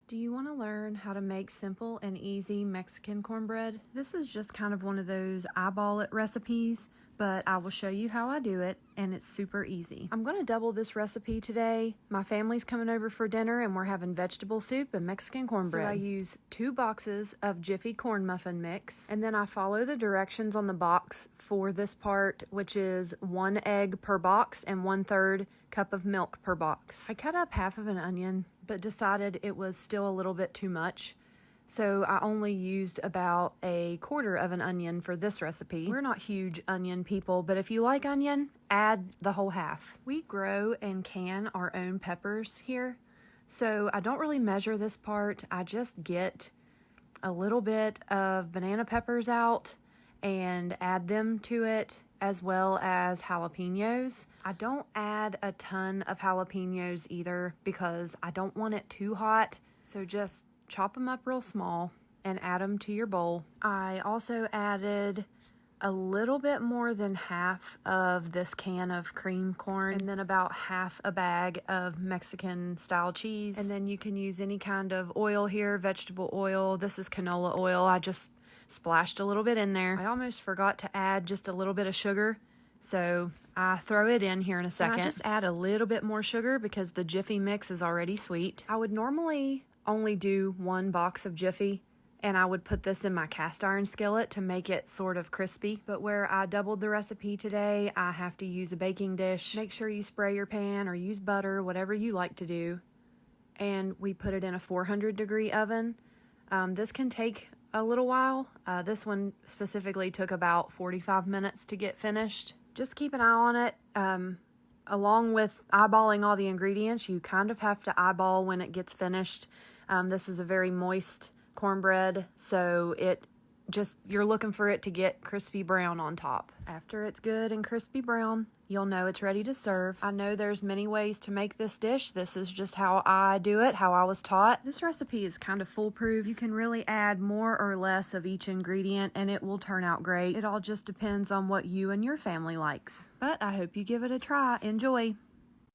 Do you want to learn how to make simple and easy Mexican cornbread? This is just kind of one of those eyeball it recipes, but I will show you how I do it, and it's super easy. I'm going to double this recipe today. My family's coming over for dinner, and we're having vegetable soup and Mexican cornbread. So I use 2 boxes of Jiffy corn muffin mix, and then I follow the directions on the box for this part, which is 1 egg per box and 1/3 cup of milk per box. I cut up half of an onion, but decided it was still a little bit too much. So I only used about 1/4 of an onion for this recipe. We're not huge onion people, but if you like onion, add the whole half. We grow and can our own peppers here, so I don't really measure this part. I just get a little bit of banana peppers out and add them to it, as well as jalapenos. I don't add a ton of jalapenos either because I don't want it too hot, so just chop them up real small and add them to your bowl. I also added a little bit more than half of this can of cream corn, and then about half a bag of Mexican style cheese. And then you can use any kind of oil here, vegetable oil. This is canola oil. I just splashed a little bit in there. I almost forgot to add just a little bit of sugar, so I throw it in here in a second. And I just add a little bit more sugar because the Jiffy mix is already sweet. I would normally only do 1 box of Jiffy, and I would put this in my cast iron skillet to make it sort of crispy. But where I doubled the recipe today, I have to use a baking dish. Make sure you spray your pan or use butter, whatever you like to do. And we put it in a 400-degree oven. This can take a little while. This one specifically took about 45 minutes to get finished. Just keep an eye on it. Along with eyeballing all the ingredients, you kind of have to eyeball when it gets finished. This is a very moist cornbread, so you're looking for it to get crispy brown on top. After it's good and crispy brown, you'll know it's ready to serve. I know there's many ways to make this dish. This is just how I do it, how I was taught. This recipe is kind of foolproof. You can really add more or less of each ingredient and it will turn out great. It all just depends on what you and your family likes. But I hope you give it a try. Enjoy.